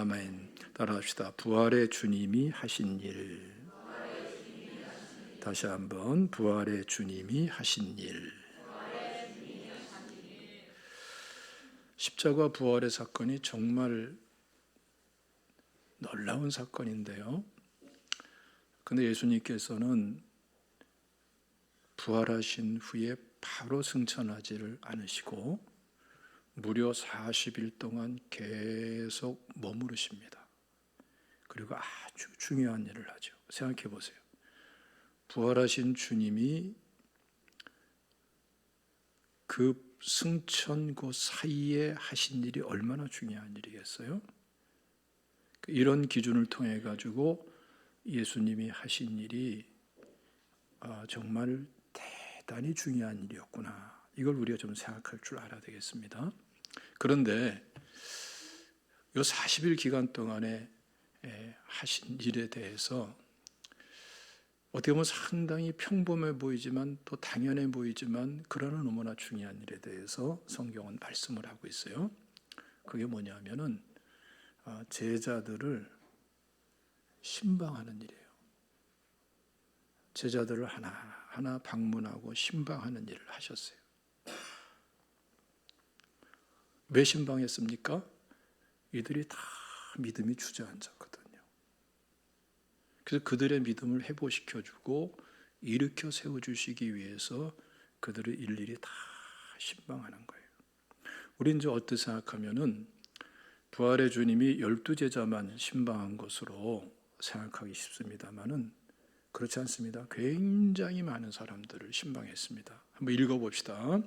아멘. 따라합시다. 부활의 주님이 하신 일. 다시 한번 부활의 주님이 하신 일. 십자가 부활의 사건이 정말 놀라운 사건인데요. 근데 예수님께서는 부활하신 후에 바로 승천하지를 않으시고 무려 40일 동안 계속 머무르십니다. 그리고 아주 중요한 일을 하죠. 생각해 보세요. 부활하신 주님이 그 승천고 사이에 하신 일이 얼마나 중요한 일이겠어요? 이런 기준을 통해 가지고 예수님이 하신 일이 정말 대단히 중요한 일이었구나. 이걸 우리가 좀 생각할 줄 알아야 되겠습니다. 그런데 이 40일 기간 동안에 하신 일에 대해서 어떻게 보면 상당히 평범해 보이지만 또 당연해 보이지만 그러나 너무나 중요한 일에 대해서 성경은 말씀을 하고 있어요. 그게 뭐냐면은 제자들을 신방하는 일이에요. 제자들을 하나하나 방문하고 신방하는 일을 하셨어요. 왜 신방했습니까? 이들이 다 믿음이 주저앉았거든요. 그래서 그들의 믿음을 회복시켜주고 일으켜 세워주시기 위해서 그들을 일일이 다 신방하는 거예요. 우리 이제 어떻게 생각하면은 부활의 주님이 12제자만 신방한 것으로 생각하기 쉽습니다만은 그렇지 않습니다. 굉장히 많은 사람들을 신방했습니다. 한번 읽어봅시다.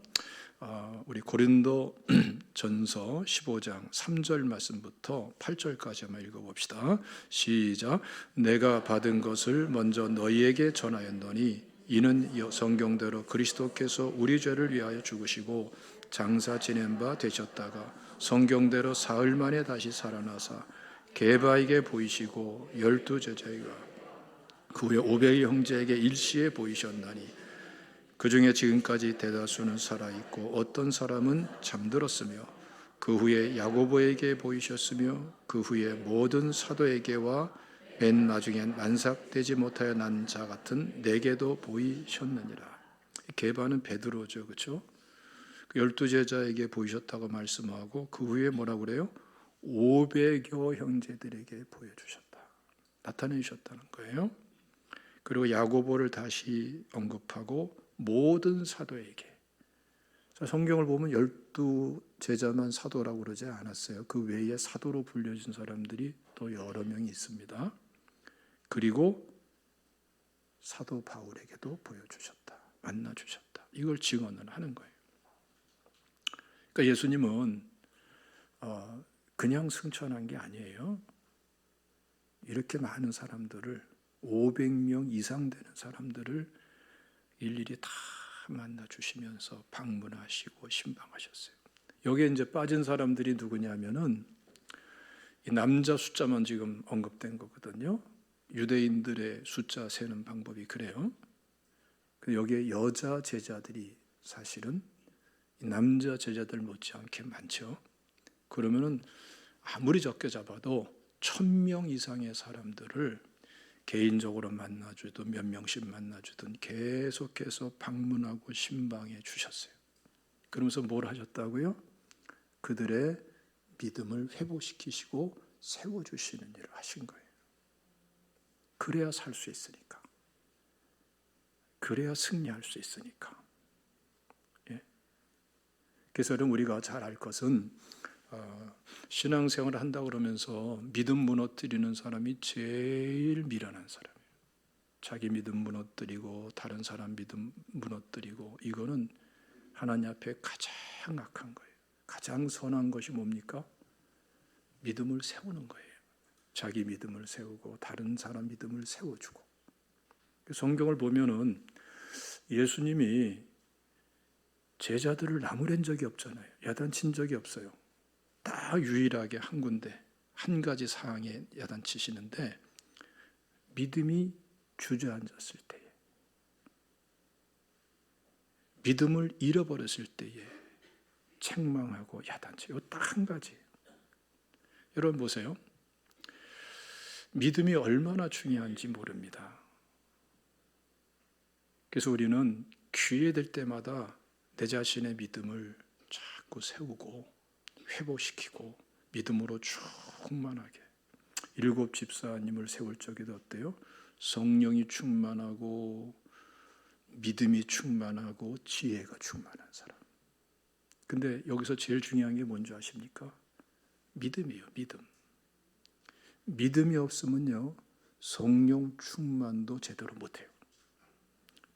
우리 고린도 전서 15장 3절 말씀부터 8절까지 한번 읽어봅시다. 시작. 내가 받은 것을 먼저 너희에게 전하였노니 이는 성경대로 그리스도께서 우리 죄를 위하여 죽으시고 장사 지낸 바 되셨다가 성경대로 사흘 만에 다시 살아나사 게바에게 보이시고 12제자에게 그 후에 500의 형제에게 일시에 보이셨나니 그 중에 지금까지 대다수는 살아있고 어떤 사람은 잠들었으며 그 후에 야고보에게 보이셨으며 그 후에 모든 사도에게와 맨 나중엔 만삭되지 못하여 난 자 같은 내게도 보이셨느니라. 게바는 베드로죠, 그렇죠? 12제자에게 보이셨다고 말씀하고 그 후에 뭐라고 그래요? 500여 형제들에게 보여주셨다. 나타내셨다는 거예요. 그리고 야고보를 다시 언급하고 모든 사도에게. 성경을 보면 12제자만 사도라고 그러지 않았어요. 그 외에 사도로 불려진 사람들이 또 여러 명이 있습니다. 그리고 사도 바울에게도 보여주셨다. 만나주셨다. 이걸 증언을 하는 거예요. 그러니까 예수님은 그냥 승천한 게 아니에요. 이렇게 많은 사람들을 500명 이상 되는 사람들을 일일이 다 만나주시면서 방문하시고 신방하셨어요. 여기에 이제 빠진 사람들이 누구냐면은 이 남자 숫자만 지금 언급된 거거든요. 유대인들의 숫자 세는 방법이 그래요. 여기에 여자 제자들이 사실은 남자 제자들 못지않게 많죠. 그러면은 아무리 적게 잡아도 1000명 이상의 사람들을 개인적으로 만나주든 몇 명씩 만나주든 계속해서 방문하고 신방해 주셨어요. 그러면서 뭘 하셨다고요? 그들의 믿음을 회복시키시고 세워주시는 일을 하신 거예요. 그래야 살 수 있으니까. 그래야 승리할 수 있으니까. 예. 그래서 우리가 잘 알 것은 신앙생활을 한다고 그러면서 믿음 무너뜨리는 사람이 제일 미련한 사람이에요. 자기 믿음 무너뜨리고 다른 사람 믿음 무너뜨리고 이거는 하나님 앞에 가장 악한 거예요. 가장 선한 것이 뭡니까? 믿음을 세우는 거예요. 자기 믿음을 세우고 다른 사람 믿음을 세워주고. 성경을 보면은 예수님이 제자들을 나무랜 적이 없잖아요. 야단친 적이 없어요. 딱 유일하게 한 군데 한 가지 사항에 야단치시는데 믿음이 주저앉았을 때에 믿음을 잃어버렸을 때에 책망하고 야단치고 딱 한 가지. 여러분 보세요. 믿음이 얼마나 중요한지 모릅니다. 그래서 우리는 기회 될 때마다 내 자신의 믿음을 자꾸 세우고 회복시키고 믿음으로 충만하게 7 집사님을 세울 적에도 어때요? 성령이 충만하고 믿음이 충만하고 지혜가 충만한 사람. 근데 여기서 제일 중요한 게 뭔지 아십니까? 믿음이에요. 믿음. 믿음이 없으면요 성령 충만도 제대로 못해요.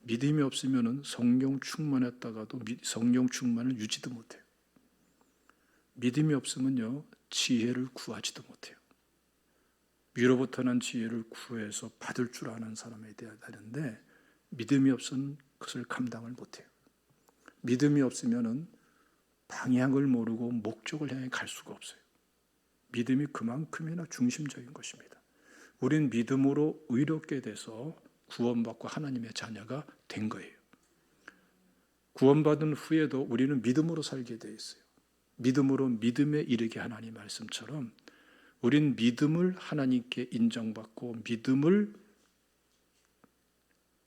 믿음이 없으면 성령 충만했다가도 성령 충만을 유지도 못해요. 믿음이 없으면요 지혜를 구하지도 못해요. 위로부터 난 지혜를 구해서 받을 줄 아는 사람에 대해야 되는데 믿음이 없으면 그것을 감당을 못해요. 믿음이 없으면 방향을 모르고 목적을 향해 갈 수가 없어요. 믿음이 그만큼이나 중심적인 것입니다. 우린 믿음으로 의롭게 돼서 구원받고 하나님의 자녀가 된 거예요. 구원받은 후에도 우리는 믿음으로 살게 돼 있어요. 믿음으로 믿음에 이르게 하나님 말씀처럼 우린 믿음을 하나님께 인정받고 믿음을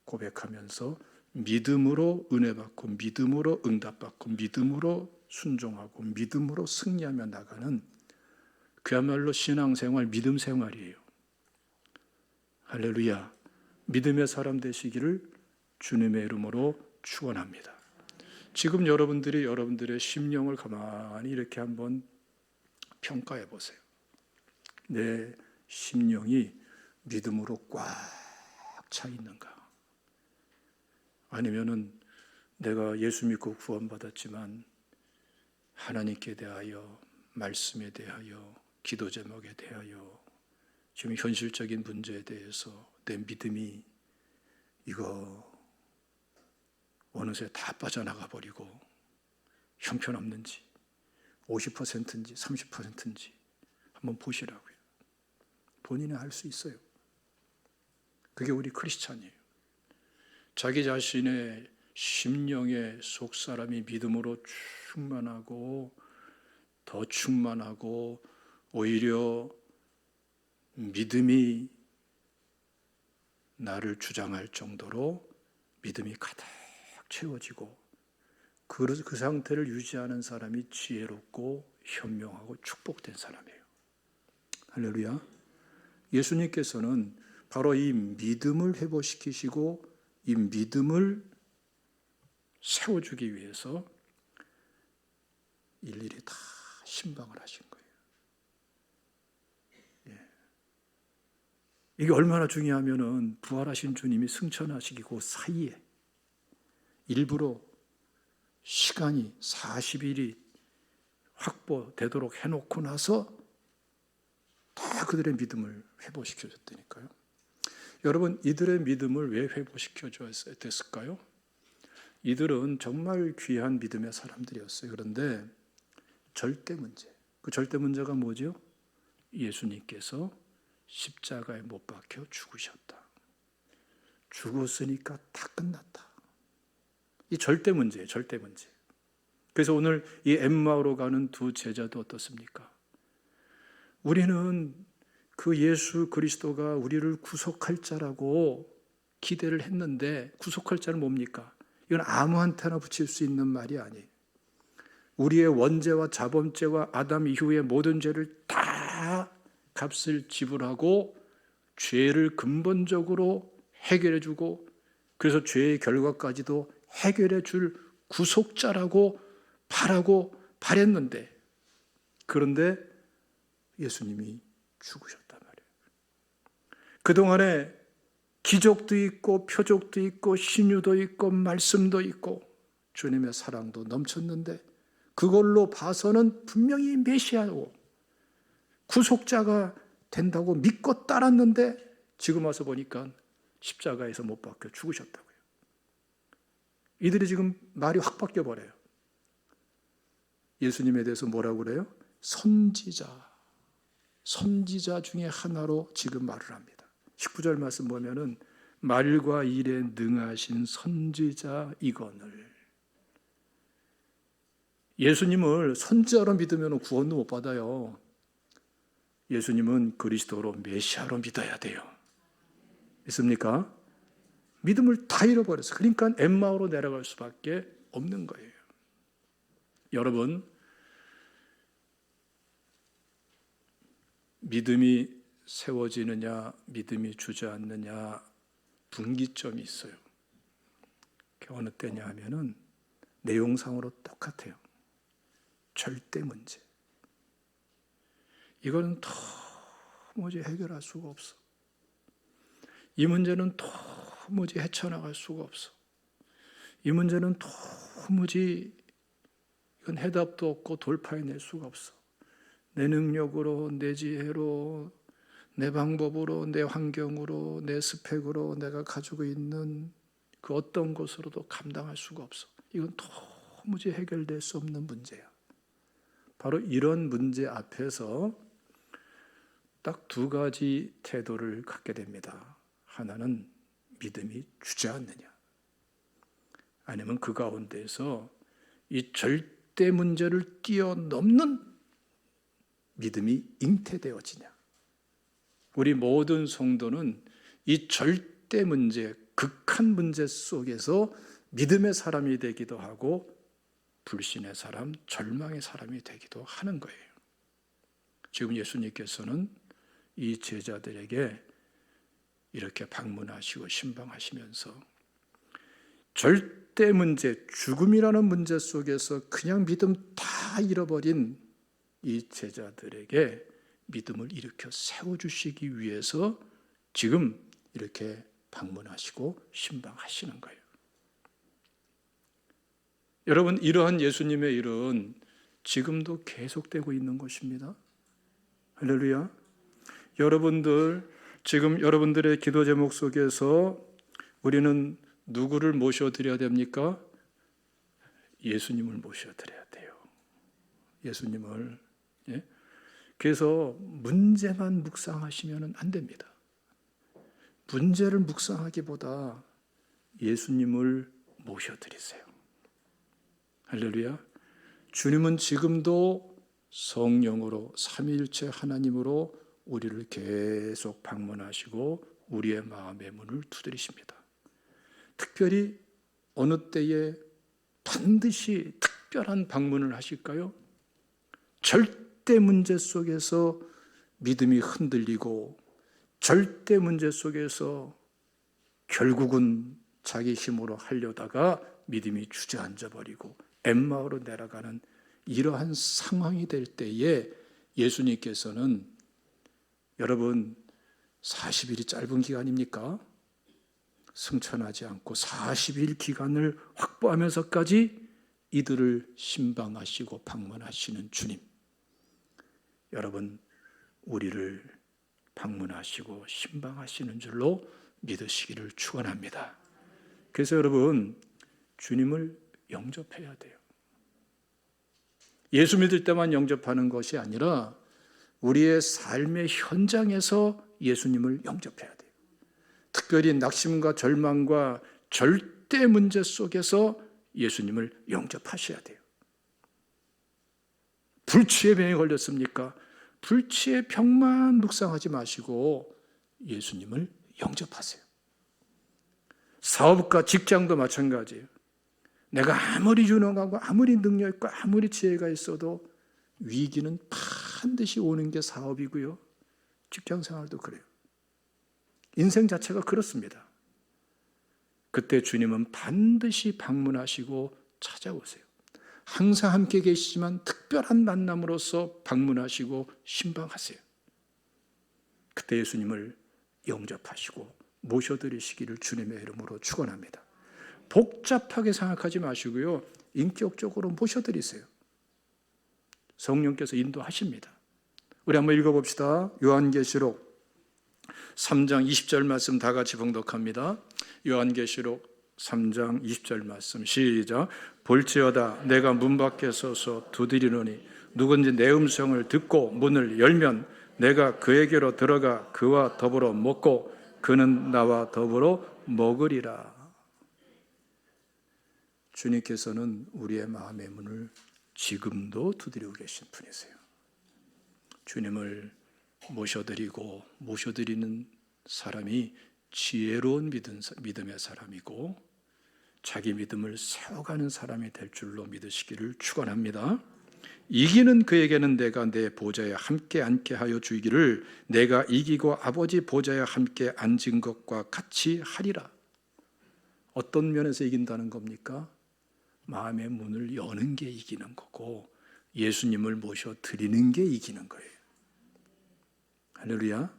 고백하면서 믿음으로 은혜받고 믿음으로 응답받고 믿음으로 순종하고 믿음으로 승리하며 나가는 그야말로 신앙생활, 믿음 생활이에요. 할렐루야. 믿음의 사람 되시기를 주님의 이름으로 축원합니다. 지금 여러분들이 여러분들의 심령을 가만히 이렇게 한번 평가해 보세요. 내 심령이 믿음으로 꽉 차 있는가? 아니면은 내가 예수 믿고 구원받았지만 하나님께 대하여, 말씀에 대하여, 기도 제목에 대하여 지금 현실적인 문제에 대해서 내 믿음이 이거 어느새 다 빠져나가 버리고 형편없는지 50%인지 30%인지 한번 보시라고요. 본인이 알 수 있어요. 그게 우리 크리스찬이에요. 자기 자신의 심령의 속사람이 믿음으로 충만하고 더 충만하고 오히려 믿음이 나를 주장할 정도로 믿음이 가득 채워지고 그 상태를 유지하는 사람이 지혜롭고 현명하고 축복된 사람이에요. 할렐루야. 예수님께서는 바로 이 믿음을 회복시키시고 이 믿음을 세워주기 위해서 일일이 다 신방을 하신 거예요. 예. 이게 얼마나 중요하면은 부활하신 주님이 승천하시기 그 사이에 일부러 시간이 40일이 확보되도록 해놓고 나서 다 그들의 믿음을 회복시켜줬다니까요. 여러분, 이들의 믿음을 왜 회복시켜줘야 됐을까요? 이들은 정말 귀한 믿음의 사람들이었어요. 그런데 절대 문제, 그 절대 문제가 뭐죠? 예수님께서 십자가에 못 박혀 죽으셨다. 죽었으니까 다 끝났다. 이 절대 문제예요. 절대 문제. 그래서 오늘 이 엠마오로 가는 두 제자도 어떻습니까? 우리는 그 예수 그리스도가 우리를 구속할 자라고 기대를 했는데 구속할 자는 뭡니까? 이건 아무한테나 붙일 수 있는 말이 아니에요. 우리의 원죄와 자범죄와 아담 이후의 모든 죄를 다 값을 지불하고 죄를 근본적으로 해결해 주고 그래서 죄의 결과까지도 해결해 줄 구속자라고 바랬는데 그런데 예수님이 죽으셨단 말이에요. 그동안에 기적도 있고 표적도 있고 신유도 있고 말씀도 있고 주님의 사랑도 넘쳤는데 그걸로 봐서는 분명히 메시아고 구속자가 된다고 믿고 따랐는데 지금 와서 보니까 십자가에서 못 박혀 죽으셨다고요. 이들이 지금 말이 확 바뀌어버려요. 예수님에 대해서 뭐라고 그래요? 선지자 중에 하나로 지금 말을 합니다. 19절 말씀 보면은 말과 일에 능하신 선지자 이거늘. 예수님을 선지자로 믿으면 구원도 못 받아요. 예수님은 그리스도로 메시아로 믿어야 돼요. 믿습니까? 믿음을 다 잃어버렸어요. 그러니까 엠마오로 내려갈 수밖에 없는 거예요. 여러분, 믿음이 세워지느냐, 믿음이 주저앉느냐 분기점이 있어요. 어느 때냐 하면은 내용상으로 똑같아요. 절대 문제. 이거는 도무지 해결할 수가 없어. 이 문제는 도무지 헤쳐나갈 수가 없어. 이 문제는 도무지 이건 해답도 없고 돌파해낼 수가 없어. 내 능력으로, 내 지혜로, 내 방법으로, 내 환경으로, 내 스펙으로 내가 가지고 있는 그 어떤 것으로도 감당할 수가 없어. 이건 도무지 해결될 수 없는 문제야. 바로 이런 문제 앞에서 딱 두 가지 태도를 갖게 됩니다. 하나는 믿음이 주저앉느냐, 아니면 그 가운데서 이 절대 문제를 뛰어넘는 믿음이 잉태되어지냐. 우리 모든 성도는 이 절대 문제, 극한 문제 속에서 믿음의 사람이 되기도 하고 불신의 사람, 절망의 사람이 되기도 하는 거예요. 지금 예수님께서는 이 제자들에게 이렇게 방문하시고 신방하시면서 절대 문제, 죽음이라는 문제 속에서 그냥 믿음 다 잃어버린 이 제자들에게 믿음을 일으켜 세워주시기 위해서 지금 이렇게 방문하시고 신방하시는 거예요. 여러분, 이러한 예수님의 일은 지금도 계속되고 있는 것입니다. 할렐루야. 여러분들, 지금 여러분들의 기도 제목 속에서 우리는 누구를 모셔드려야 됩니까? 예수님을 모셔드려야 돼요. 예수님을. 예? 그래서 문제만 묵상하시면 안 됩니다. 문제를 묵상하기보다 예수님을 모셔드리세요. 할렐루야. 주님은 지금도 성령으로 삼위일체 하나님으로 우리를 계속 방문하시고 우리의 마음의 문을 두드리십니다. 특별히 어느 때에 반드시 특별한 방문을 하실까요? 절대 문제 속에서 믿음이 흔들리고 절대 문제 속에서 결국은 자기 힘으로 하려다가 믿음이 주저앉아 버리고 엠마오로 내려가는 이러한 상황이 될 때에 예수님께서는, 여러분 40일이 짧은 기간입니까? 승천하지 않고 40일 기간을 확보하면서까지 이들을 신방하시고 방문하시는 주님, 여러분 우리를 방문하시고 신방하시는 줄로 믿으시기를 축원합니다. 그래서 여러분 주님을 영접해야 돼요. 예수 믿을 때만 영접하는 것이 아니라 우리의 삶의 현장에서 예수님을 영접해야 돼요. 특별히 낙심과 절망과 절대 문제 속에서 예수님을 영접하셔야 돼요. 불치의 병에 걸렸습니까? 불치의 병만 묵상하지 마시고 예수님을 영접하세요. 사업과 직장도 마찬가지예요. 내가 아무리 유능하고 아무리 능력 있고 아무리 지혜가 있어도 위기는 반드시 오는 게 사업이고요. 직장 생활도 그래요. 인생 자체가 그렇습니다. 그때 주님은 반드시 방문하시고 찾아오세요. 항상 함께 계시지만 특별한 만남으로서 방문하시고 신방하세요. 그때 예수님을 영접하시고 모셔드리시기를 주님의 이름으로 축원합니다. 복잡하게 생각하지 마시고요, 인격적으로 모셔드리세요. 성령께서 인도하십니다. 우리 한번 읽어봅시다. 요한계시록 3장 20절 말씀 다 같이 봉독합니다. 요한계시록 3장 20절 말씀 시작. 볼지어다 내가 문 밖에 서서 두드리노니 누군지 내 음성을 듣고 문을 열면 내가 그에게로 들어가 그와 더불어 먹고 그는 나와 더불어 먹으리라. 주님께서는 우리의 마음의 문을 지금도 두드리고 계신 분이세요. 주님을 모셔드리는 사람이 지혜로운 믿음의 사람이고 자기 믿음을 세워가는 사람이 될 줄로 믿으시기를 축원합니다. 이기는 그에게는 내가 내 보좌에 함께 앉게 하여 주기를 내가 이기고 아버지 보좌에 함께 앉은 것과 같이 하리라. 어떤 면에서 이긴다는 겁니까? 마음의 문을 여는 게 이기는 거고 예수님을 모셔드리는 게 이기는 거예요. 할렐루야.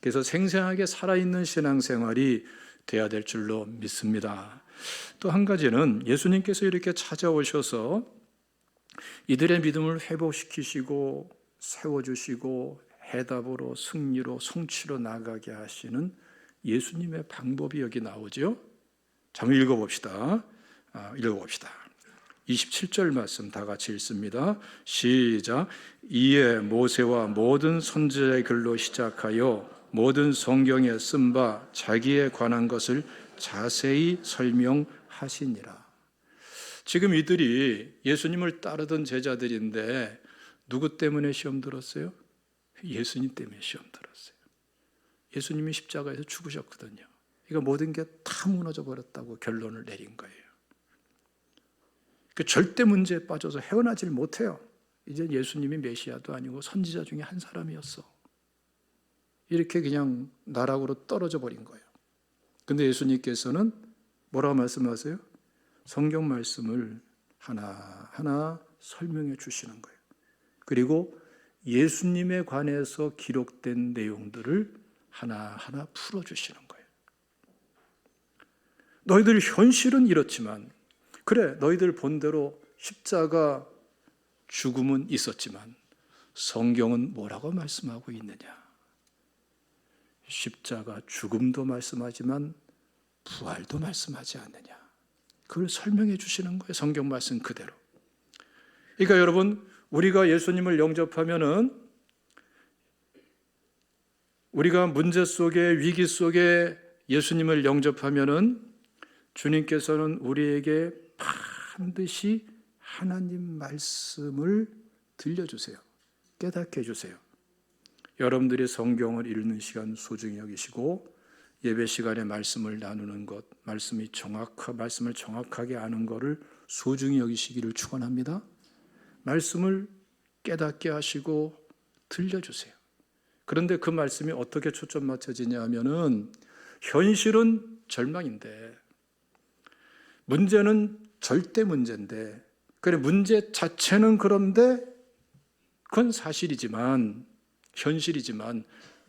그래서 생생하게 살아있는 신앙생활이 돼야 될 줄로 믿습니다. 또 한 가지는 예수님께서 이렇게 찾아오셔서 이들의 믿음을 회복시키시고 세워주시고 해답으로 승리로 성취로 나가게 하시는 예수님의 방법이 여기 나오죠. 자, 한번 읽어봅시다. 27절 말씀 다 같이 읽습니다. 시작. 이에 모세와 모든 선지자의 글로 시작하여 모든 성경에 쓴 바 자기에 관한 것을 자세히 설명하시니라. 지금 이들이 예수님을 따르던 제자들인데 누구 때문에 시험 들었어요? 예수님 때문에 시험 들었어요. 예수님이 십자가에서 죽으셨거든요. 그러니까 모든 게 다 무너져 버렸다고 결론을 내린 거예요. 그 절대 문제에 빠져서 헤어나질 못해요. 이제 예수님이 메시아도 아니고 선지자 중에 한 사람이었어. 이렇게 그냥 나락으로 떨어져 버린 거예요. 근데 예수님께서는 뭐라고 말씀하세요? 성경 말씀을 하나하나 설명해 주시는 거예요. 그리고 예수님에 관해서 기록된 내용들을 하나하나 풀어주시는 거예요. 너희들 현실은 이렇지만 그래, 너희들 본대로 십자가 죽음은 있었지만 성경은 뭐라고 말씀하고 있느냐? 십자가 죽음도 말씀하지만 부활도 말씀하지 않느냐? 그걸 설명해 주시는 거예요. 성경 말씀 그대로. 그러니까 여러분, 우리가 예수님을 영접하면은 우리가 문제 속에 위기 속에 예수님을 영접하면은 주님께서는 우리에게 반드시 하나님 말씀을 들려주세요. 깨닫게 해주세요. 여러분들이 성경을 읽는 시간 소중히 여기시고 예배 시간에 말씀을 나누는 것, 말씀을 정확하게 아는 것을 소중히 여기시기를 축원합니다. 말씀을 깨닫게 하시고 들려주세요. 그런데 그 말씀이 어떻게 초점 맞춰지냐 하면은 현실은 절망인데 문제는 절대 문제인데 그래 문제 자체는 그런데 그건 사실이지만 현실이지만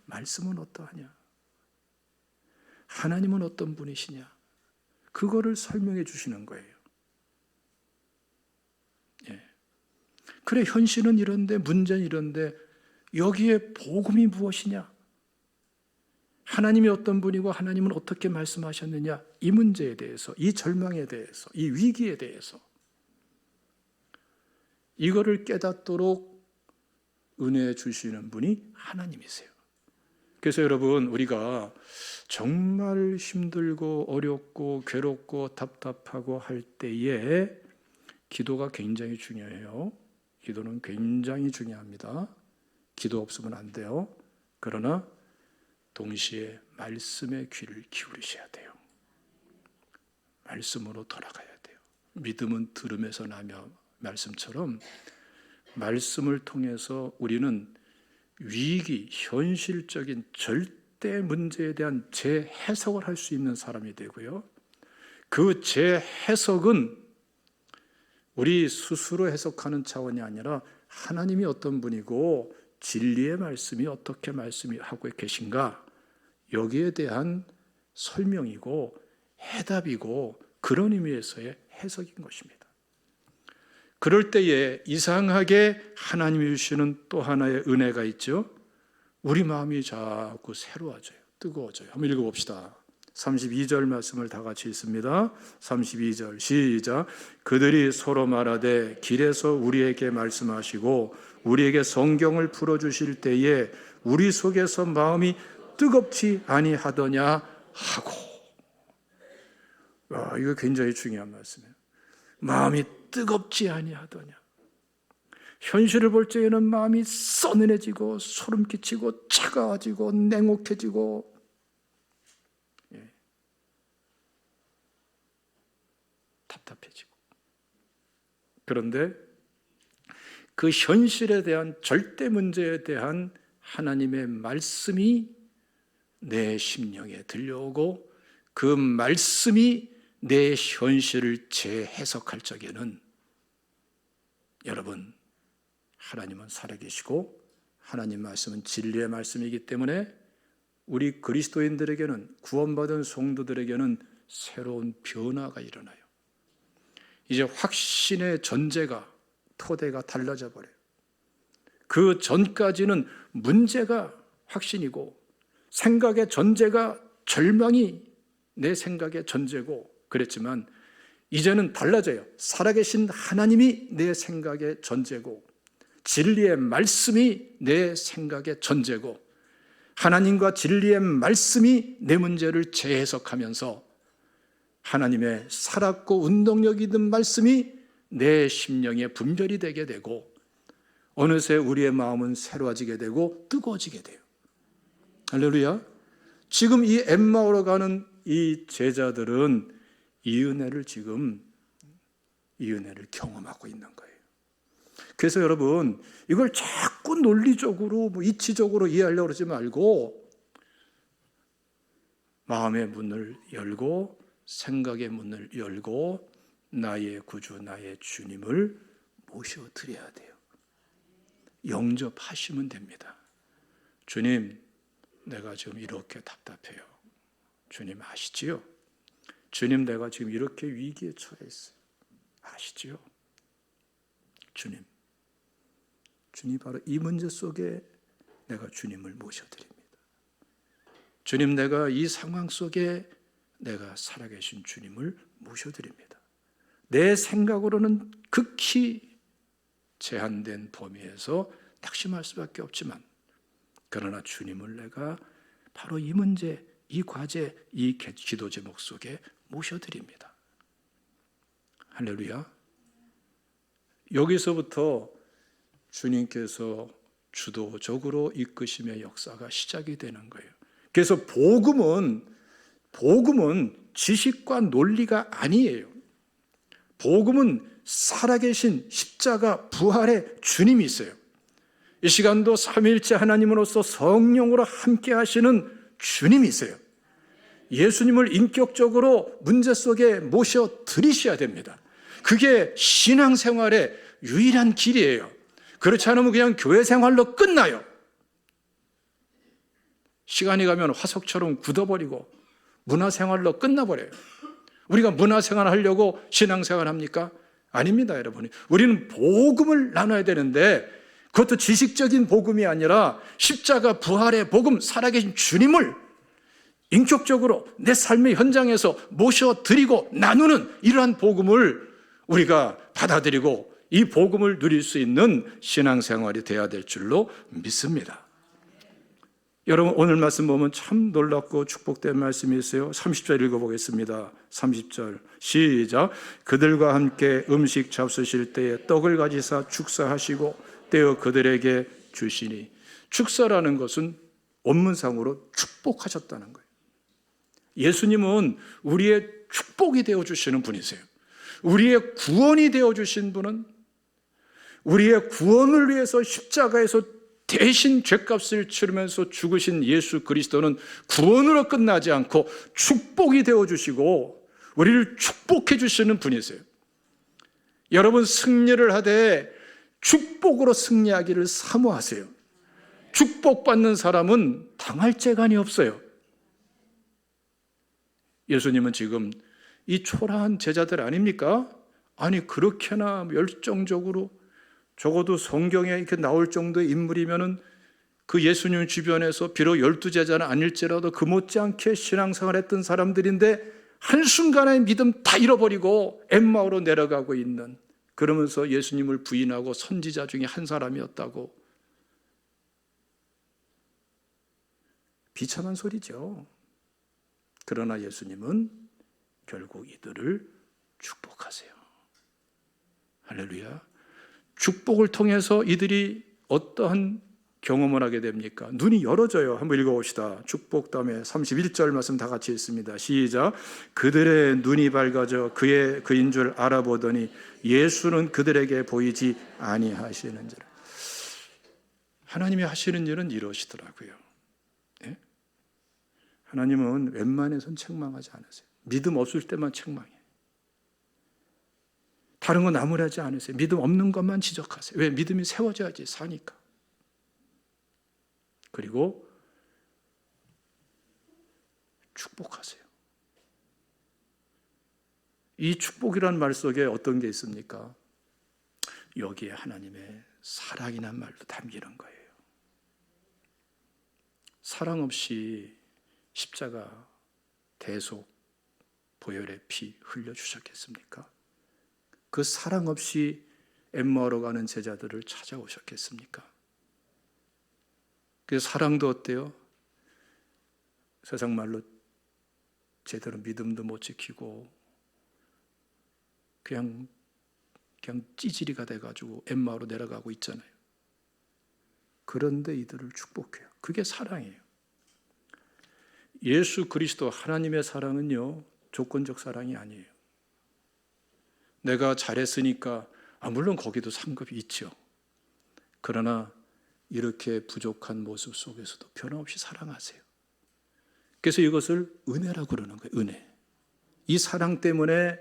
말씀은 어떠하냐? 하나님은 어떤 분이시냐? 그거를 설명해 주시는 거예요. 예. 그래 현실은 이런데 문제는 이런데 여기에 복음이 무엇이냐? 하나님이 어떤 분이고 하나님은 어떻게 말씀하셨느냐? 이 문제에 대해서, 이 절망에 대해서, 이 위기에 대해서 이거를 깨닫도록 은혜 주시는 분이 하나님이세요. 그래서 여러분 우리가 정말 힘들고 어렵고 괴롭고 답답하고 할 때에 기도가 굉장히 중요해요. 기도는 굉장히 중요합니다. 기도 없으면 안 돼요. 그러나 동시에 말씀의 귀를 기울이셔야 돼요. 말씀으로 돌아가야 돼요. 믿음은 들음에서 나며 말씀처럼 말씀을 통해서 우리는 위기, 현실적인 절대 문제에 대한 재해석을 할 수 있는 사람이 되고요. 그 재해석은 우리 스스로 해석하는 차원이 아니라 하나님이 어떤 분이고 진리의 말씀이 어떻게 말씀하고 계신가 여기에 대한 설명이고 해답이고 그런 의미에서의 해석인 것입니다. 그럴 때에 이상하게 하나님이 주시는 또 하나의 은혜가 있죠. 우리 마음이 자꾸 새로워져요. 뜨거워져요. 한번 읽어봅시다. 32절 말씀을 다 같이 읽습니다. 32절 시작. 그들이 서로 말하되 길에서 우리에게 말씀하시고 우리에게 성경을 풀어주실 때에 우리 속에서 마음이 뜨겁지 아니하더냐 하고. 이거 굉장히 중요한 말씀이에요. 마음이 뜨겁지 아니하더냐. 현실을 볼 적에는 마음이 써늘해지고 소름 끼치고 차가워지고 냉혹해지고 답답해지고. 그런데 그 현실에 대한 절대 문제에 대한 하나님의 말씀이 내 심령에 들려오고 그 말씀이 내 현실을 재해석할 적에는 여러분, 하나님은 살아계시고 하나님 말씀은 진리의 말씀이기 때문에 우리 그리스도인들에게는, 구원받은 성도들에게는 새로운 변화가 일어나요. 이제 확신의 전제가, 토대가 달라져 버려요. 그 전까지는 문제가 확신이고 생각의 전제가 절망이 내 생각의 전제고 그랬지만 이제는 달라져요. 살아계신 하나님이 내 생각의 전제고 진리의 말씀이 내 생각의 전제고 하나님과 진리의 말씀이 내 문제를 재해석하면서 하나님의 살았고 운동력 있는 말씀이 내 심령에 분별이 되게 되고 어느새 우리의 마음은 새로워지게 되고 뜨거워지게 돼요. 할렐루야. 지금 이 엠마오로 가는 이 제자들은 이 은혜를 경험하고 있는 거예요. 그래서 여러분, 이걸 자꾸 논리적으로 이치적으로 이해하려고 그러지 말고 마음의 문을 열고 생각의 문을 열고 나의 구주, 나의 주님을 모셔드려야 돼요. 영접하시면 됩니다. 주님, 내가 지금 이렇게 답답해요. 주님 아시지요? 주님, 내가 지금 이렇게 위기에 처해 있어요. 아시지요? 주님 바로 이 문제 속에 내가 주님을 모셔드립니다. 주님, 내가 이 상황 속에 내가 살아계신 주님을 모셔드립니다. 내 생각으로는 극히 제한된 범위에서 낙심할 수밖에 없지만 그러나 주님을 내가 바로 이 문제, 이 과제, 이 기도 제목 속에 모셔드립니다. 할렐루야. 여기서부터 주님께서 주도적으로 이끄심의 역사가 시작이 되는 거예요. 그래서 복음은 지식과 논리가 아니에요. 복음은 살아계신 십자가 부활의 주님이 있어요. 이 시간도 삼위일체 하나님으로서 성령으로 함께 하시는 주님이 있어요. 예수님을 인격적으로 문제 속에 모셔 드리셔야 됩니다. 그게 신앙생활의 유일한 길이에요. 그렇지 않으면 그냥 교회 생활로 끝나요. 시간이 가면 화석처럼 굳어버리고 문화생활로 끝나버려요. 우리가 문화생활 하려고 신앙생활 합니까? 아닙니다, 여러분. 우리는 복음을 나눠야 되는데 그것도 지식적인 복음이 아니라 십자가 부활의 복음, 살아계신 주님을 인격적으로 내 삶의 현장에서 모셔드리고 나누는 이러한 복음을 우리가 받아들이고 이 복음을 누릴 수 있는 신앙생활이 되어야 될 줄로 믿습니다. 여러분, 오늘 말씀 보면 참 놀랍고 축복된 말씀이 있어요. 30절 읽어보겠습니다. 30절 시작. 그들과 함께 음식 잡수실 때에 떡을 가지사 축사하시고 떼어 그들에게 주시니. 축사라는 것은 원문상으로 축복하셨다는 거예요. 예수님은 우리의 축복이 되어주시는 분이세요. 우리의 구원이 되어주신 분은 우리의 구원을 위해서 십자가에서 대신 죗값을 치르면서 죽으신 예수 그리스도는 구원으로 끝나지 않고 축복이 되어주시고 우리를 축복해 주시는 분이세요. 여러분, 승리를 하되 축복으로 승리하기를 사모하세요. 축복받는 사람은 당할 재간이 없어요. 예수님은 지금 이 초라한 제자들 아닙니까? 아니, 그렇게나 열정적으로 적어도 성경에 이렇게 나올 정도의 인물이면은 그 예수님 주변에서 비록 12제자는 아닐지라도 그 못지않게 신앙생활 했던 사람들인데 한순간에 믿음 다 잃어버리고 엠마오로 내려가고 있는, 그러면서 예수님을 부인하고 선지자 중에 한 사람이었다고. 비참한 소리죠. 그러나 예수님은 결국 이들을 축복하세요. 할렐루야. 축복을 통해서 이들이 어떠한 경험을 하게 됩니까? 눈이 열어져요. 한번 읽어봅시다. 축복 다음에 31절 말씀 다 같이 읽습니다. 시작. 그들의 눈이 밝아져 그인 줄 알아보더니 예수는 그들에게 보이지 아니하시는지라. 하나님이 하시는 일은 이러시더라고요. 예? 하나님은 웬만해선 책망하지 않으세요. 믿음 없을 때만 책망해요. 다른 건 나무라지 않으세요. 믿음 없는 것만 지적하세요. 왜? 믿음이 세워져야지 사니까. 그리고 축복하세요. 이 축복이라는 말 속에 어떤 게 있습니까? 여기에 하나님의 사랑이란 말도 담기는 거예요. 사랑 없이 십자가 대속 보혈의 피 흘려주셨겠습니까? 그 사랑 없이 엠마오로 가는 제자들을 찾아오셨겠습니까? 그 사랑도 어때요? 세상 말로 제대로 믿음도 못 지키고 그냥 찌질이가 돼가지고 엠마오로 내려가고 있잖아요. 그런데 이들을 축복해요. 그게 사랑이에요. 예수 그리스도 하나님의 사랑은요, 조건적 사랑이 아니에요. 내가 잘했으니까, 물론 거기도 상급이 있죠. 그러나 이렇게 부족한 모습 속에서도 변함없이 사랑하세요. 그래서 이것을 은혜라고 그러는 거예요. 은혜. 이 사랑 때문에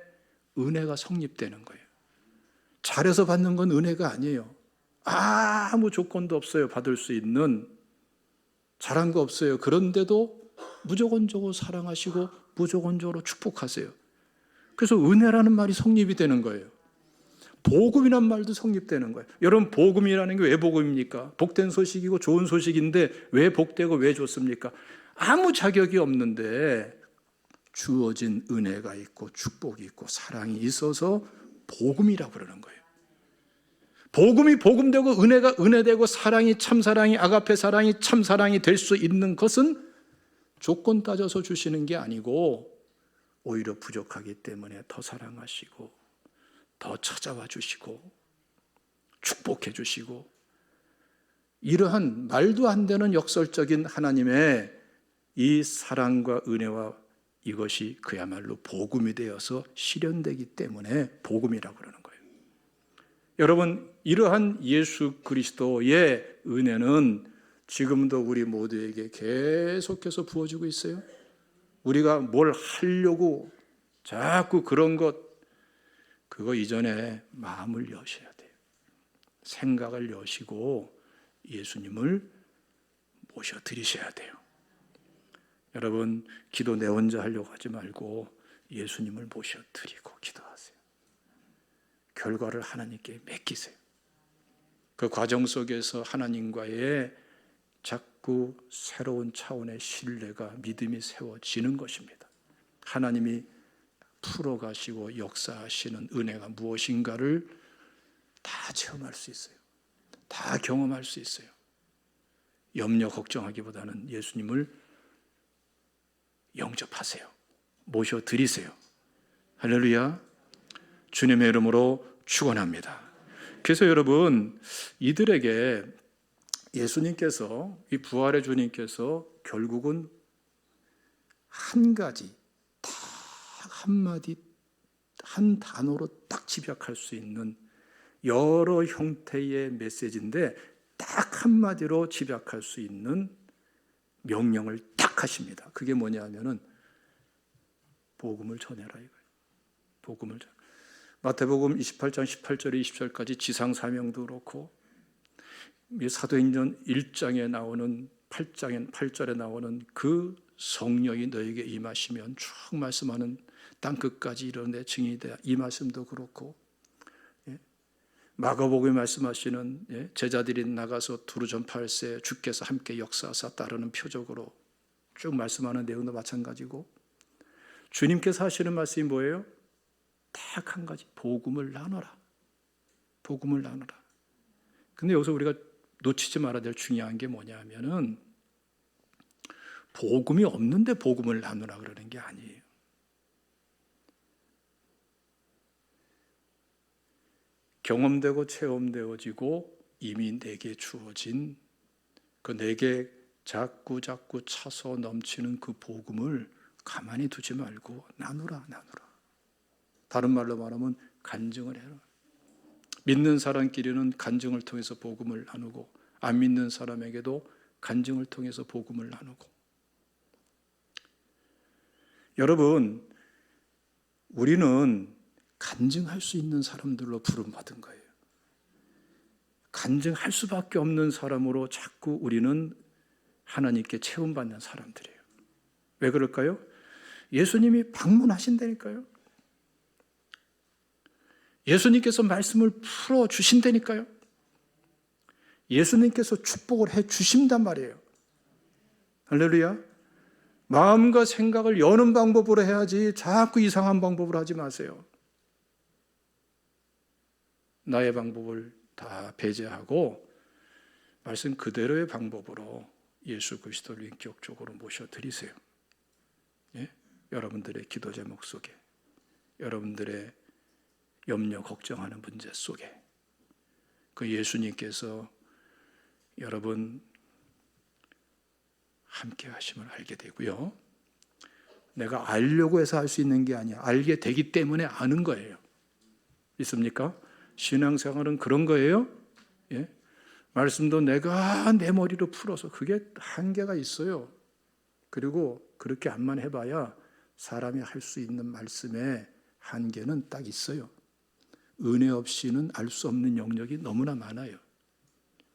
은혜가 성립되는 거예요. 잘해서 받는 건 은혜가 아니에요. 아무 조건도 없어요. 받을 수 있는. 잘한 거 없어요. 그런데도 무조건적으로 사랑하시고 무조건적으로 축복하세요. 그래서 은혜라는 말이 성립이 되는 거예요. 복음이란 말도 성립되는 거예요. 여러분, 복음이라는 게 왜 복음입니까? 복된 소식이고 좋은 소식인데 왜 복되고 왜 좋습니까? 아무 자격이 없는데 주어진 은혜가 있고 축복이 있고 사랑이 있어서 복음이라고 그러는 거예요. 복음이 복음되고 은혜가 은혜되고 사랑이 참사랑이 아가페 사랑이 참사랑이 될 수 있는 것은 조건 따져서 주시는 게 아니고 오히려 부족하기 때문에 더 사랑하시고 더 찾아와 주시고 축복해 주시고, 이러한 말도 안 되는 역설적인 하나님의 이 사랑과 은혜와 이것이 그야말로 복음이 되어서 실현되기 때문에 복음이라고 그러는 거예요. 여러분, 이러한 예수 그리스도의 은혜는 지금도 우리 모두에게 계속해서 부어지고 있어요. 우리가 뭘 하려고 자꾸 그런 것, 그거 이전에 마음을 여셔야 돼요. 생각을 여시고 예수님을 모셔드리셔야 돼요. 여러분, 기도 내 혼자 하려고 하지 말고 예수님을 모셔드리고 기도하세요. 결과를 하나님께 맡기세요. 그 과정 속에서 하나님과의 자꾸 새로운 차원의 신뢰가, 믿음이 세워지는 것입니다. 하나님이 풀어가시고 역사하시는 은혜가 무엇인가를 다 체험할 수 있어요. 다 경험할 수 있어요. 염려 걱정하기보다는 예수님을 영접하세요. 모셔드리세요. 할렐루야. 주님의 이름으로 축원합니다. 그래서 여러분, 이들에게 예수님께서, 이 부활의 주님께서 결국은 한 가지, 딱 한마디, 한 단어로 딱 집약할 수 있는 여러 형태의 메시지인데 딱 한마디로 집약할 수 있는 명령을 딱 하십니다. 그게 뭐냐면은 복음을 전해라 이거예요. 복음을 전해. 마태복음 28장 18절에 20절까지 지상 사명도 그렇고, 사도행전 1장에 나오는 8절에 나오는 그 성령이 너에게 임하시면 쭉 말씀하는 땅끝까지 이르내 증인이 되라, 이 말씀도 그렇고, 마가복음에 말씀하시는 제자들이 나가서 두루 전파할세 주께서 함께 역사하사 따르는 표적으로 쭉 말씀하는 내용도 마찬가지고, 주님께서 하시는 말씀이 뭐예요? 딱 한 가지, 복음을 나눠라. 복음을 나눠라. 근데 여기서 우리가 놓치지 말아야 될 중요한 게 뭐냐 하면은 복음이 없는데 복음을 나누라 그러는 게 아니에요. 경험되고 체험되어지고 이미 내게 주어진 그 내게 자꾸 차서 넘치는 그 복음을 가만히 두지 말고 나누라. 다른 말로 말하면 간증을 해라. 믿는 사람끼리는 간증을 통해서 복음을 나누고 안 믿는 사람에게도 간증을 통해서 복음을 나누고. 여러분, 우리는 간증할 수 있는 사람들로 부름받은 거예요. 간증할 수밖에 없는 사람으로 자꾸 우리는 하나님께 체험받는 사람들이에요. 왜 그럴까요? 예수님이 방문하신다니까요. 예수님께서 말씀을 풀어주신다니까요. 예수님께서 축복을 해주신단 말이에요. 할렐루야. 마음과 생각을 여는 방법으로 해야지 자꾸 이상한 방법으로 하지 마세요. 나의 방법을 다 배제하고 말씀 그대로의 방법으로 예수 그리스도를 인격적으로 모셔드리세요. 예? 여러분들의 기도 제목 속에, 여러분들의 염려, 걱정하는 문제 속에 그 예수님께서 여러분 함께 하심을 알게 되고요. 내가 알려고 해서 할 수 있는 게 아니야. 알게 되기 때문에 아는 거예요. 있습니까? 신앙생활은 그런 거예요. 예? 말씀도 내가 내 머리로 풀어서 그게 한계가 있어요. 그리고 그렇게 안만 해봐야 사람이 할 수 있는 말씀의 한계는 딱 있어요. 은혜 없이는 알 수 없는 영역이 너무나 많아요.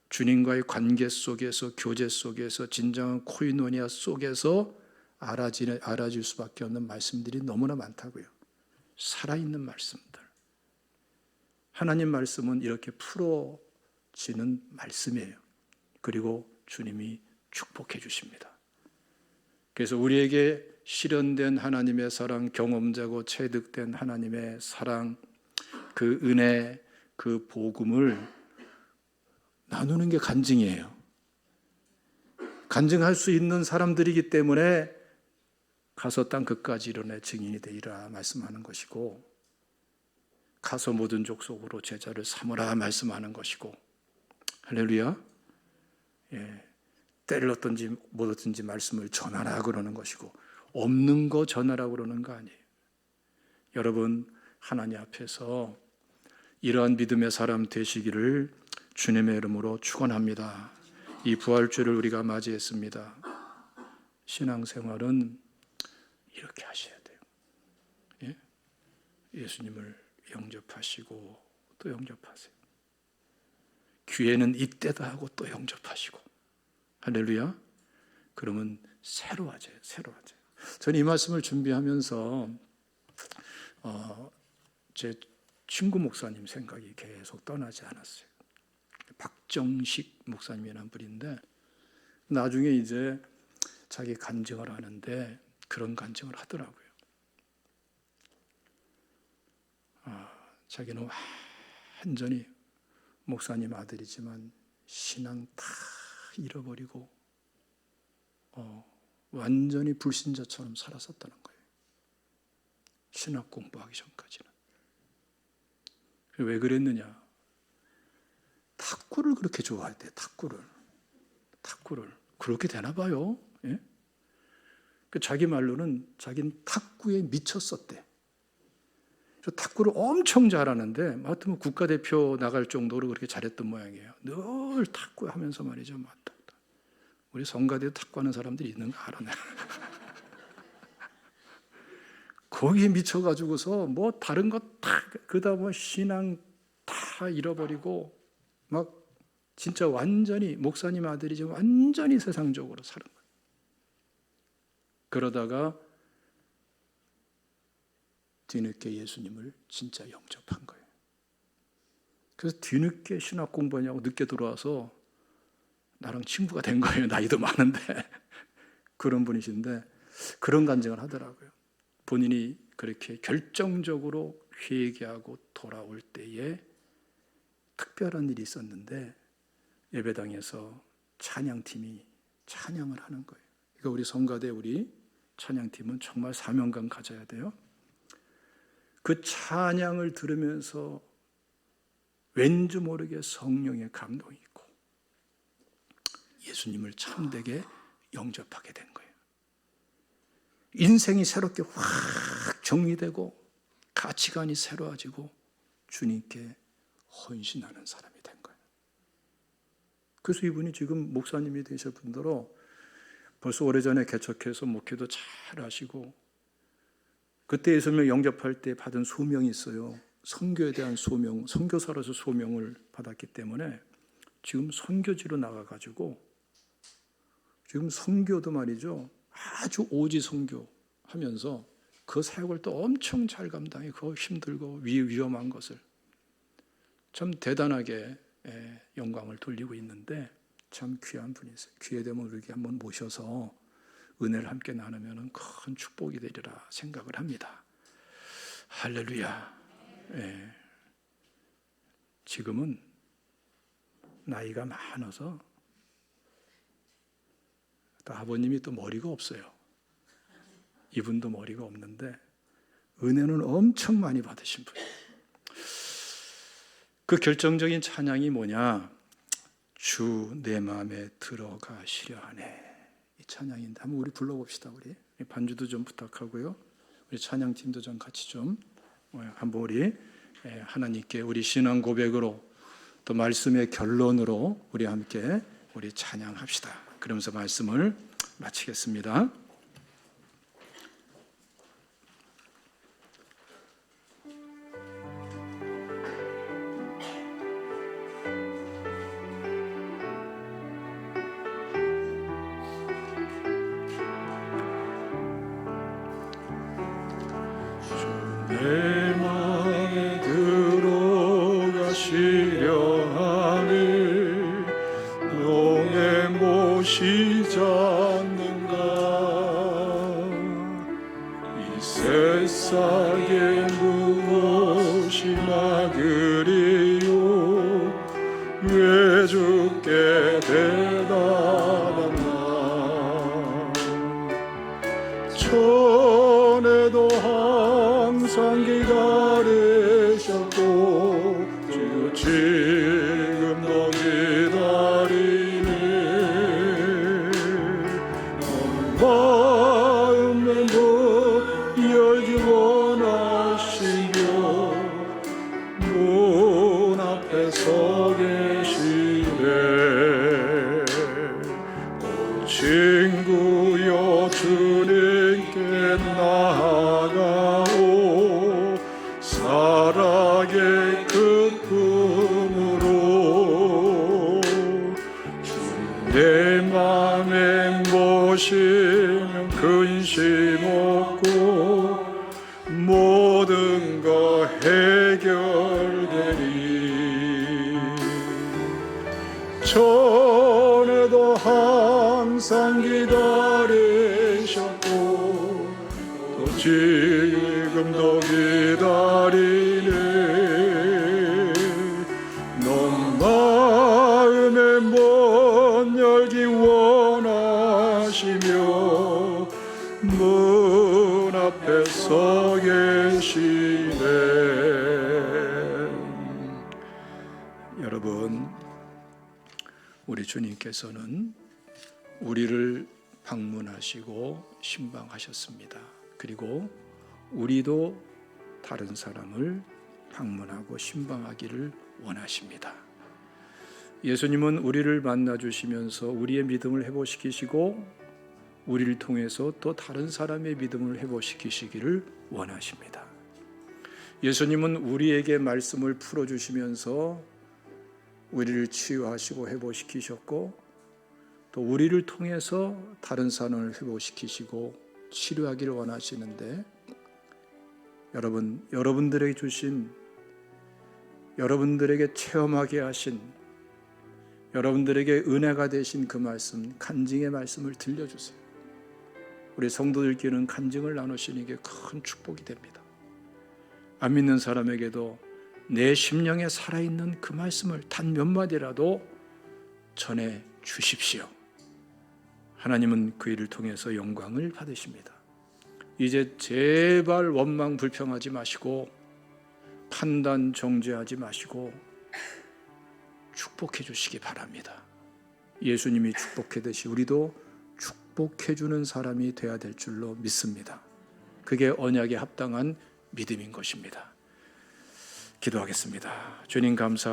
주님과의 관계 속에서, 교제 속에서, 진정한 코이노니아 속에서 알아질 수밖에 없는 말씀들이 너무나 많다고요. 살아있는 말씀들. 하나님 말씀은 이렇게 풀어지는 말씀이에요. 그리고 주님이 축복해 주십니다. 그래서 우리에게 실현된 하나님의 사랑, 경험자고 체득된 하나님의 사랑, 그 은혜, 그 복음을 나누는 게 간증이에요. 간증할 수 있는 사람들이기 때문에 가서 땅 끝까지 이르러 증인이 되리라 말씀하는 것이고, 가서 모든 족속으로 제자를 삼으라 말씀하는 것이고, 할렐루야. 예, 때를 얻든지 못 얻든지 말씀을 전하라 그러는 것이고, 없는 거 전하라 그러는 거 아니에요. 여러분, 하나님 앞에서 이러한 믿음의 사람 되시기를 주님의 이름으로 축원합니다. 이 부활주를 우리가 맞이했습니다. 신앙생활은 이렇게 하셔야 돼요. 예? 예수님을 영접하시고 또 영접하세요. 기회는 이때다 하고 또 영접하시고. 할렐루야. 그러면 새로워져요. 저는 이 말씀을 준비하면서 제 친구 목사님 생각이 계속 떠나지 않았어요. 박정식 목사님이라는 분인데, 나중에 이제 자기 간증을 하는데 그런 간증을 하더라고요. 자기는 완전히 목사님 아들이지만 신앙 다 잃어버리고 완전히 불신자처럼 살았었다는 거예요. 신학 공부하기 전까지는. 왜 그랬느냐? 탁구를 그렇게 좋아했대. 탁구를 그렇게 되나 봐요. 예? 자기 말로는 자기는 탁구에 미쳤었대. 저 탁구를 엄청 잘하는데 하여튼 국가대표 나갈 정도로 그렇게 잘했던 모양이에요. 늘 탁구 하면서 말이죠. 우리 성가대도 탁구하는 사람들이 있는 거 알아. 거기에 미쳐가지고서 뭐 다른 거 다, 그다 뭐 신앙 다 잃어버리고 막 진짜 완전히 목사님 아들이지만 완전히 세상적으로 사는 거예요. 그러다가 뒤늦게 예수님을 진짜 영접한 거예요. 그래서 뒤늦게 신학 공부하냐고 늦게 들어와서 나랑 친구가 된 거예요. 나이도 많은데. 그런 분이신데 그런 간증을 하더라고요. 본인이 그렇게 결정적으로 회개하고 돌아올 때에 특별한 일이 있었는데 예배당에서 찬양팀이 찬양을 하는 거예요. 그러니까 우리 성가대 우리 찬양팀은 정말 사명감 가져야 돼요. 그 찬양을 들으면서 왠지 모르게 성령의 감동이 있고 예수님을 참되게 영접하게 된 거예요. 인생이 새롭게 확 정리되고 가치관이 새로워지고 주님께 헌신하는 사람이 된 거예요. 그래서 이분이 지금 목사님이 되실 분들로 벌써 오래전에 개척해서 목회도 잘 하시고, 그때 예수님을 영접할 때 받은 소명이 있어요. 선교에 대한 소명, 선교사로서 소명을 받았기 때문에 지금 선교지로 나가가지고 지금 선교도 말이죠, 아주 오지 선교하면서 그 사역을 또 엄청 잘 감당해. 그거 힘들고 위험한 것을 참 대단하게 영광을 돌리고 있는데 참 귀한 분이세요. 기회 되면 우리 한번 모셔서 은혜를 함께 나누면 큰 축복이 되리라 생각을 합니다. 할렐루야. 지금은 나이가 많아서 또 아버님이 또 머리가 없어요. 이분도 머리가 없는데 은혜는 엄청 많이 받으신 분이에요. 그 결정적인 찬양이 뭐냐? 주 내 마음에 들어가시려 하네. 이 찬양인데 한번 우리 불러봅시다. 우리 반주도 좀 부탁하고요. 우리 찬양팀도 좀 같이 좀 한번 우리 하나님께 우리 신앙 고백으로 또 말씀의 결론으로 우리 함께 우리 찬양합시다. 그러면서 말씀을 마치겠습니다. 내 맘에 들어가시려 하니 용에 모시지 않는가. 이 세상에 무엇이 막으리요. 왜 주께 대답하나. 전에도 항상 기다리셨고 주 지금도 기다리네. 마음의 문 열기 원하시며 문 앞에 서 계시네. 오 친구여 주님께 나아가오. 사랑의 그 품으로 내 맘에 모시면 근심 없고 모든 거 해결되리. 전에도 항상 기다리셨고 또 지금도 기다리네. 넌 마음의 문 열기 원하시며 문 앞에 서 계시네. 여러분, 우리 주님께서는 우리를 방문하시고 신방하셨습니다. 그리고 우리도 다른 사람을 방문하고 신방하기를 원하십니다. 예수님은 우리를 만나주시면서 우리의 믿음을 회복시키시고 우리를 통해서 또 다른 사람의 믿음을 회복시키시기를 원하십니다. 예수님은 우리에게 말씀을 풀어주시면서 우리를 치유하시고 회복시키셨고 또 우리를 통해서 다른 사람을 회복시키시고 치료하기를 원하시는데, 여러분들에게 주신, 여러분들에게 체험하게 하신, 여러분들에게 은혜가 되신 그 말씀, 간증의 말씀을 들려주세요. 우리 성도들끼리는 간증을 나누시는 게 큰 축복이 됩니다. 안 믿는 사람에게도 내 심령에 살아있는 그 말씀을 단 몇 마디라도 전해 주십시오. 하나님은 그 일을 통해서 영광을 받으십니다. 이제 제발 원망 불평하지 마시고 판단 정죄하지 마시고 축복해 주시기 바랍니다. 예수님이 축복하듯이 우리도 축복해 주는 사람이 되어야 될 줄로 믿습니다. 그게 언약에 합당한 믿음인 것입니다. 기도하겠습니다. 주님 감사